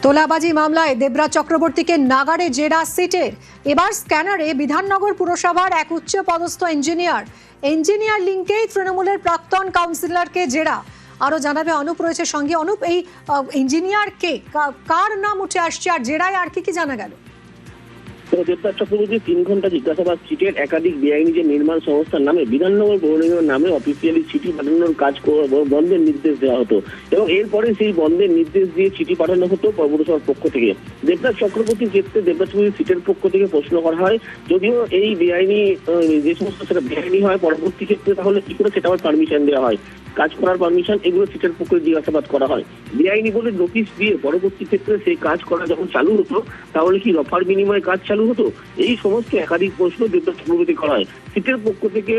তোলাবাজি মামলায় দেবরাজ চক্রবর্তীকে নাগাড়ে জেরা সিটের। এবার স্ক্যানারে বিধাননগর পুরসভার এক উচ্চ পদস্থ ইঞ্জিনিয়ার লিঙ্কেই তৃণমূলের প্রাক্তন কাউন্সিলরকে জেরা। আরো জানাবে অনুপ রয়েছে সঙ্গে। অনুপ, এই ইঞ্জিনিয়ার কে, কার নাম উঠে আসছে আর জেরায় আর কি জানা গেল? দেবরাজ চক্রবর্তী 3 ঘন্টা জিজ্ঞাসাবাদ সিটের একাধিক বেআইনি যে নির্মাণ সংস্থার নামে বিধাননগর পৌর নিগমের নামে অফিসিয়ালি চিঠি পাঠানোর কাজ বন্ধের নির্দেশ দেওয়া হতো এবং এরপরে সেই বন্ধের নির্দেশ দিয়ে চিঠি পাঠানো হতো পৌরসভার পক্ষ থেকে। দেবরাজ চক্রবর্তীর ক্ষেত্রে দেবরাজ চক্রবর্তী সিটের পক্ষ থেকে প্রশ্ন করা হয়, যদিও এই বেআইনি যে সমস্ত সেটা বেআইনি হয় পরবর্তী ক্ষেত্রে তাহলে কি করে সেটা আবার পারমিশন দেওয়া হয়, কাজ করার পারমিশন, এগুলো সিটের পক্ষে জিজ্ঞাসাবাদ করা হয়। বেআইনি বলে নোটিশ দিয়ে পরবর্তী ক্ষেত্রে সেই কাজ করা যখন চালু হতো তাহলে কি রফার বিনিময়ে কাজ চালু হতো, এই সমস্ত একাধিক প্রশ্ন দেবরাজ চক্রবর্তী করা হয়। সিটের পক্ষ থেকে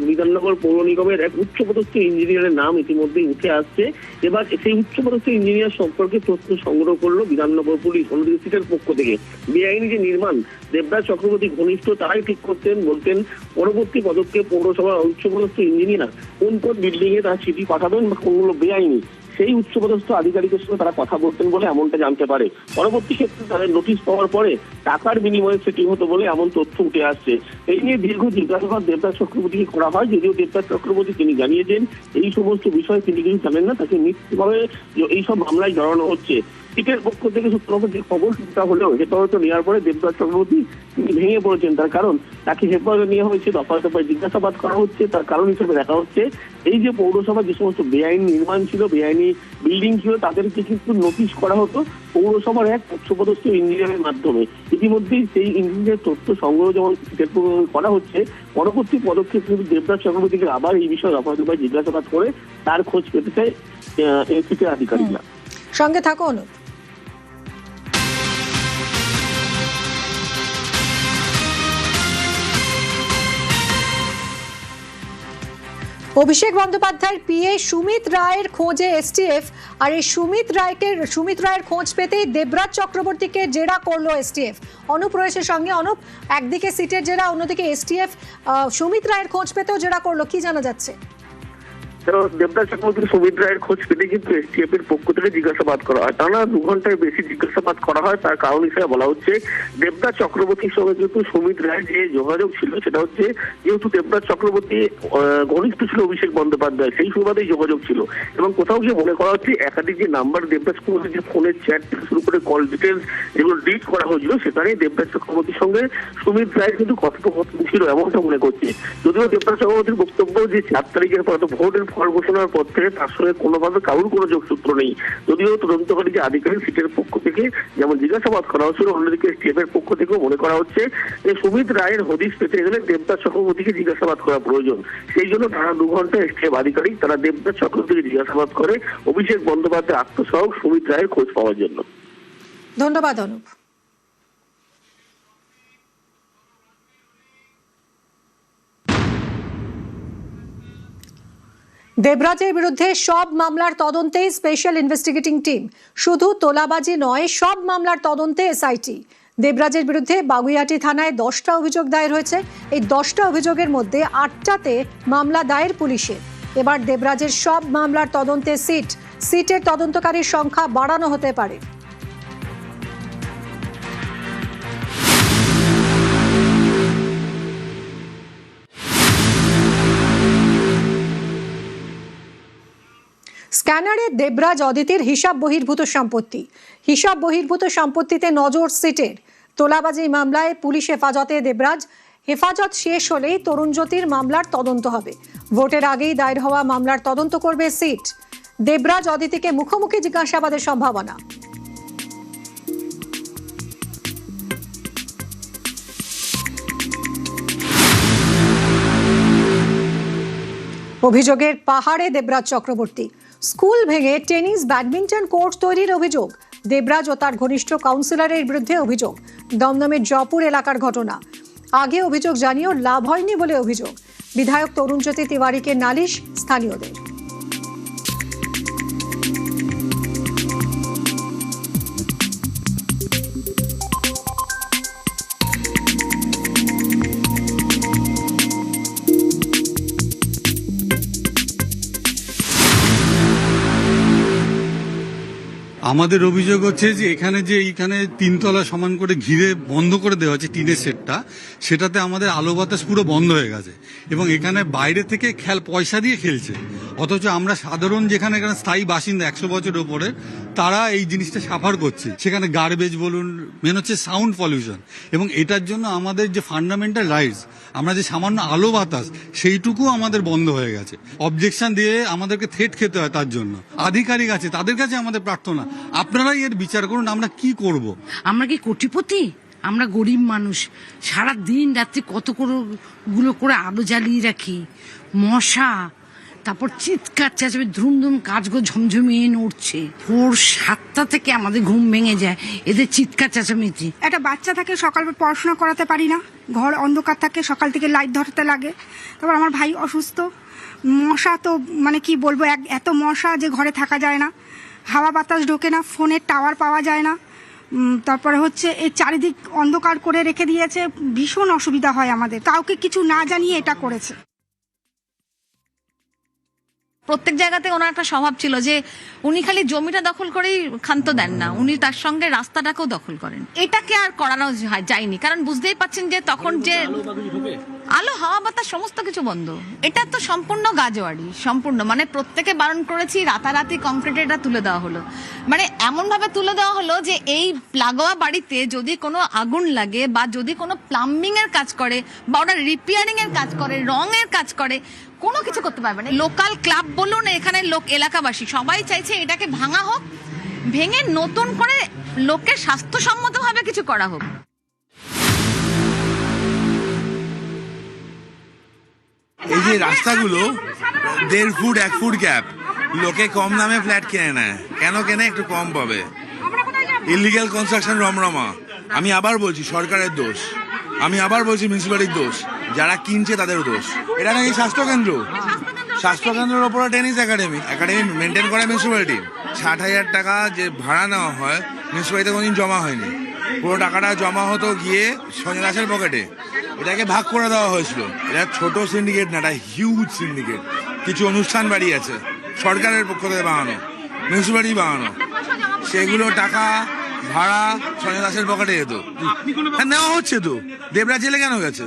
বিধাননগর পৌর নিগমের এক উচ্চপদস্থ ইঞ্জিনিয়ারের নাম ইতিমধ্যেই উঠে আসছে। এবার সেই উচ্চপদস্থ ইঞ্জিনিয়ার সম্পর্কে তথ্য সংগ্রহ করলো বিধাননগর পুলিশ। অন্যদিকে সিটের পক্ষ থেকে বেআইনি যে নির্মাণ দেবরাজ চক্রবর্তী ঘনিষ্ঠ তারাই ঠিক করতেন, বলতেন পরবর্তী পদক্ষেপ পৌরসভার উচ্চপদস্থ ইঞ্জিনিয়ার কোন কোন বিল্ডিং এ তারা চিঠি পাঠাবেন বা কোনগুলো বেআইনি, সেই উচ্চপদস্থ আধিকারিকের সঙ্গে তারা কথা বলতেন বলে এমনটা জানতে পারে। পরবর্তী ক্ষেত্রে তাদের নোটিশ পাওয়ার পরে টাকার বিনিময়ে সেটি হতো বলে এমন তথ্য উঠে আসছে। এই নিয়ে দীর্ঘ জিজ্ঞাসাবাদ দেবরাজ চক্রবর্তীকে করা হয়, যদিও দেবরাজ চক্রবর্তী তিনি জানিয়েছেন এই সমস্ত বিষয় তিনি কিছু জানেন না, তাকে মিথ্যাভাবে এইসব মামলায় জড়ানো হচ্ছে। সিটের পক্ষ থেকে সূত্রমতে যে খবর সেটা হলেও হেফাজতে নেওয়ার পরে দেবরাজ চক্রবর্তী তিনি ভেঙে পড়েছেন। তার কারণ তাকে হেফাজতে নেওয়া হয়েছে, দফায় দফায় জিজ্ঞাসাবাদ করা হচ্ছে। তার কারণ হিসেবে দেখা হচ্ছে এই যে পৌরসভা যে সমস্ত বেআইনি নির্মাণ ছিল, বেআইনি বিল্ডিং ছিল, তাদেরকে কিন্তু নোটিশ করা হতো পৌরসভার এক উচ্চপদস্থ ইঞ্জিনিয়ারের মাধ্যমে। ইতিমধ্যেই সেই ইঞ্জিনিয়ার তথ্য সংগ্রহ যেমন করা হচ্ছে, পরবর্তী পদক্ষেপ কিন্তু দেবরাজ চক্রবর্তীকে আবার এই বিষয়ে দফায় দফায় জিজ্ঞাসাবাদ করে তার খোঁজ পেতে চায় সিটের আধিকারিকরা। সঙ্গে থাকো অনুপ। অভিষেক বন্দ্যোপাধ্যায়ের পিএ সুমিত রায়ের খোঁজে এসটিএফ, আর এই সুমিত রায়ের খোঁজ পেতেই দেবরাজ চক্রবর্তীকে জেরা করলো এসটিএফ। অনুপ রয়েছে সঙ্গে। অনুপ, একদিকে সিটের জেরা, অন্যদিকে এসটিএফ সুমিত রায়ের খোঁজ পেতেও জেরা করলো, কি জানা যাচ্ছে? দেবরাজ চক্রবর্তী সুমিত রায়ের খোঁজ পেতে কিন্তু এসটিএফ এর পক্ষ থেকে জিজ্ঞাসাবাদ করা হয়। টানা 2 ঘন্টার বেশি জিজ্ঞাসাবাদ করা হয়। তার কারণ হিসেবে বলা হচ্ছে দেবরাজ চক্রবর্তীর সঙ্গে কিন্তু সুমিত রায়ের যে যোগাযোগ ছিল সেটা হচ্ছে, যেহেতু দেবরাজ চক্রবর্তী ঘনিষ্ঠ ছিল অভিষেক বন্দ্যোপাধ্যায়, সেই সুবাদেই যোগাযোগ ছিল। এবং কোথাও গিয়ে মনে করা হচ্ছে একাধিক যে নাম্বার দেবরাজ চক্রবর্তীর যে ফোনের চ্যাট থেকে শুরু করে কল ডিটেলস যেগুলো ডিলিট করা হয়েছিল, সেখানে দেবরাজ চক্রবর্তীর সঙ্গে সুমিত রায়ের কিন্তু কথোপকথন ছিল এমনটা মনে করছে। যদিও দেবরাজ চক্রবর্তীর বক্তব্য যে 4 তারিখের পর ভোটের ফল ঘোষণার পর থেকে তার সঙ্গে কোনোভাবে কারোর কোনো যোগসূত্র নেই। যদিও তদন্তকারী যে আধিকারিক সিটের পক্ষ থেকে যেমন জিজ্ঞাসাবাদ করা হচ্ছিল, অন্যদিকে এসটিএফ এর পক্ষ থেকেও মনে করা হচ্ছে যে সুমিত রায়ের হদিশ পেতে গেলে দেবরাজ চক্রবর্তীকে জিজ্ঞাসাবাদ করা প্রয়োজন। সেই জন্য টানা 2 ঘন্টা এসটিএফ আধিকারিক তারা দেবরাজ চক্রবর্তীকে জিজ্ঞাসাবাদ করে অভিষেক বন্দ্যোপাধ্যায় আত্মসহায়ক সুমিত রায়ের খোঁজ পাওয়ার জন্য। ধন্যবাদ অনুপ। দেবরাজের বিরুদ্ধে সব মামলার তদন্তেই স্পেশাল ইনভেস্টিগেটিং টিম। শুধু তোলাবাজি নয়, সব মামলার তদন্তে এসআইটি। দেবরাজের বিরুদ্ধে বাগুইআটি থানায় 10টা অভিযোগ দায়ের হয়েছে। এই 10টা অভিযোগের মধ্যে 8টাতে মামলা দায়ের পুলিশের। এবার দেবরাজের সব মামলার তদন্তে সিটের তদন্তকারীর সংখ্যা বাড়ানো হতে পারে। স্ক্যানারে দেবরাজ অদিতির হিসাব বহির্ভূত সম্পত্তিতে নজর সিটের। তোলাবাজি মামলায় পুলিশ হেফাজতে দেবরাজ। হেফাজত শেষ হলেই তরুণজ্যোতির মামলার তদন্ত হবে। ভোটের আগেই দায়ের হওয়া মামলার তদন্ত করবে সিট। দেবরাজ অদিতিকে মুখোমুখি জিজ্ঞাসাবাদের সম্ভাবনা। অভিযোগের পাহাড়ে দেবরাজ চক্রবর্তী। স্কুল ভেঙে টেনিস ব্যাডমিন্টন কোর্ট তৈরির অভিযোগ। দেবরাজ ও তার ঘনিষ্ঠ কাউন্সিলরের বিরুদ্ধে অভিযোগ। দমদমের জয়পুর এলাকার ঘটনা। আগে অভিযোগ জানিয়েও লাভ হয়নি বলে অভিযোগ। বিধায়ক তরুণজ্যোতি তিওয়ারিকে নালিশ স্থানীয়দের। আমাদের অভিযোগ হচ্ছে যে এইখানে তিনতলা সমান করে ঘিরে বন্ধ করে দেওয়া হচ্ছে টিনের সেটটা, সেটাতে আমাদের আলো বাতাস পুরো বন্ধ হয়ে গেছে এবং এখানে বাইরে থেকে পয়সা দিয়ে খেলছে, অথচ আমরা সাধারণ এখানে স্থায়ী বাসিন্দা 100 বছরের উপরে তারা এই জিনিসটা সাফার করছে। সেখানে গার্বেজ বলুন, মেন হচ্ছে সাউন্ড পলিউশন, এবং এটার জন্য আমাদের যে ফান্ডামেন্টাল রাইটস, আমরা যে সামান্য আলো বাতাস সেইটুকু আমাদের বন্ধ হয়ে গেছে। অবজেকশন দিয়ে আমাদেরকে থ্রেট খেতে হয়, তার জন্য আধিকারিক আছে, তাদের কাছে আমাদের প্রার্থনা আপনারাই এর বিচার করুন, আমরা কি করব। আমরা কি কোটিপতি? আমরা গরিব মানুষ, সারা দিন রাত্রি কত গুলো করে আলো জ্বালিয়ে রাখি, মশা, তারপর চিৎকার চেঁচাবে, ধুমধুম কাজগুলো ঝমঝমিয়ে নড়ছে। ভোর 7টা থেকে আমাদের ঘুম ভেঙে যায় এদের চিৎকার চেঁচামেচি। একটা বাচ্চা থাকে, সকাল পড়াশোনা করাতে পারি না, ঘর অন্ধকার থাকে, সকাল থেকে লাইট ধরতে লাগে। তারপর আমার ভাই অসুস্থ, মশা তো মানে কি বলবো, এত মশা যে ঘরে থাকা যায় না, হাওয়া বাতাস ঢোকে না, ফোনের টাওয়ার পাওয়া যায় না। তারপরে হচ্ছে এই চারিদিক অন্ধকার করে রেখে দিয়েছে, ভীষণ অসুবিধা হয় আমাদের। কাউকে কিছু না জানিয়ে এটা করেছে। প্রত্যেক জায়গাতে ওনার একটা স্বভাব ছিল যে উনি খালি জমিটা দখল করেই ক্ষান্ত দেন না, উনি তার সঙ্গে রাস্তাটাকেও দখল করেন। এটাকে আর করানো যায়নি, কারণ বুঝতেই পাচ্ছেন যে তখন যে আলো হাওয়া বাতাস সমস্ত কিছু বন্ধ। এটা তো সম্পূর্ণ গাজোয়ারি, সম্পূর্ণ মানে প্রত্যেকে বারণ করেছি, রাতারাতি কংক্রিটে এটা তুলে দেওয়া হলো। মানে এমন ভাবে তুলে দেওয়া হলো যে এই লাগোয়া বাড়িতে যদি কোনো আগুন লাগে বা যদি কোনো প্লাম্বিং এর কাজ করে বা ওরা রিপেয়ারিং এর কাজ করে, রঙের কাজ করে, কোনো কিছু করতে পারবে না। লোকাল ক্লাব বলুন, এখানে এলাকাবাসী সবাই চাইছে এটাকে ভাঙা হোক, ভেঙে নতুন করে লোকের স্বাস্থ্যসম্মতভাবে কিছু করা হোক। এই যে রাস্তাগুলো 1.5 ফুট 1 ফুট গ্যাপ, লোকে কম দামে ফ্ল্যাট কিনে নেয়। কেন কেনে? একটু কম পাবে। ইলিগাল কনস্ট্রাকশন রমরমা। আমি আবার বলছি সরকারের দোষ, আমি আবার বলছি মিউনিসিপ্যালিটির দোষ, যারা কিনছে তাদের দোষ। এটা নাকি স্বাস্থ্যকেন্দ্র, স্বাস্থ্যকেন্দ্রের ওপরে টেনিস একাডেমি মেনটেন করে মিউনিসিপ্যালিটি। 60,000 টাকা যে ভাড়া নেওয়া হয় মিউনিসিপ্যালিটিতে কোনোদিন জমা হয়নি, পুরো টাকাটা জমা হতো গিয়ে সঞ্জয় দাসের পকেটে। এটাকে ভাগ করে দেওয়া হয়েছিল। এটা ছোট সিন্ডিকেট না, এটা হিউজ সিন্ডিকেট। কিছু অনুষ্ঠান বাড়ি আছে সরকারের পক্ষ থেকে বানানো, মিউনিসিপ্যালিটি বানানো, সেগুলো টাকা ভাড়া সঞ্জয় দাসের পকেটে যেত। নেওয়া হচ্ছে তো, দেবরাজ জেলে কেন গেছে?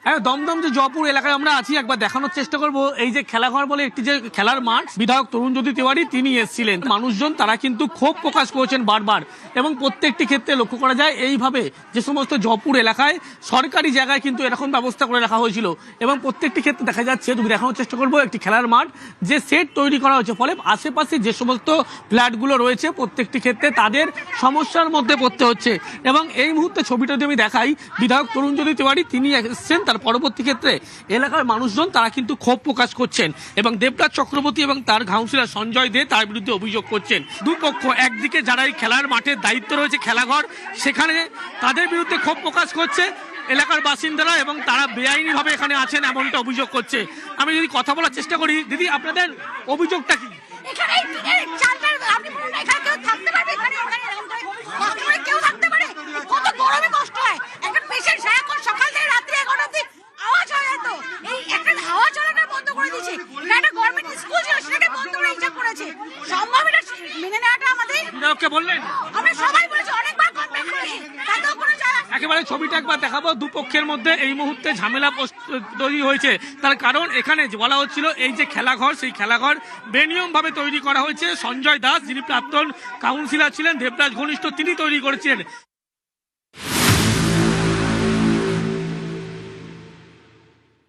হ্যাঁ, দমদম যে জয়পুর এলাকায় আমরা আছি, একবার দেখানোর চেষ্টা করব এই যে খেলাঘর বলে একটি যে খেলার মাঠ, বিধায়ক তরুণজ্যোতি তিওয়ারি তিনি এসেছিলেন। মানুষজন তারা কিন্তু ক্ষোভ প্রকাশ করেছেন বারবার, এবং প্রত্যেকটি ক্ষেত্রে লক্ষ্য করা যায় এইভাবে যে সমস্ত জয়পুর এলাকায় সরকারি জায়গায় কিন্তু এরকম ব্যবস্থা করে রাখা হয়েছিল, এবং প্রত্যেকটি ক্ষেত্রে দেখা যাচ্ছে, তুমি দেখানোর চেষ্টা করবো একটি খেলার মাঠ যে সেট তৈরি করা হয়েছে, ফলে আশেপাশে যে সমস্ত ফ্ল্যাটগুলো রয়েছে প্রত্যেকটি ক্ষেত্রে তাদের সমস্যার মধ্যে পড়তে হচ্ছে। এবং এই মুহূর্তে ছবিটা যদি আমি দেখাই, বিধায়ক তরুণজ্যোতি তিওয়ারি তিনি এসেছেন, তার পরবর্তী ক্ষেত্রে এলাকার মানুষজন তারা কিন্তু ক্ষোভ প্রকাশ করছেন, এবং দেবরাজ চক্রবর্তী এবং তার কাউন্সিলর সঞ্জয় দে তার বিরুদ্ধে অভিযোগ করছেন। দুপক্ষ, একদিকে যারা এই খেলার মাঠের দায়িত্ব রয়েছে খেলাঘর, সেখানে তাদের বিরুদ্ধে ক্ষোভ প্রকাশ করছে এলাকার বাসিন্দারা, এবং তারা বেআইনিভাবে এখানে আছেন এমনটা অভিযোগ করছে। আমি যদি কথা বলার চেষ্টা করি, দিদি আপনাদের অভিযোগটা কি? বললেন একেবারে ছবিটা একবার দেখাবো। দুপক্ষের মধ্যে এই মুহূর্তে ঝামেলা তৈরি হয়েছে, তার কারণ এখানে বলা হচ্ছিল এই যে খেলাঘর, সেই খেলাঘর বেনিয়ম ভাবে তৈরি করা হয়েছে। সঞ্জয় দাস যিনি প্রাক্তন কাউন্সিলর ছিলেন, দেবরাজ ঘনিষ্ঠ, তিনি তৈরি করেছিলেন।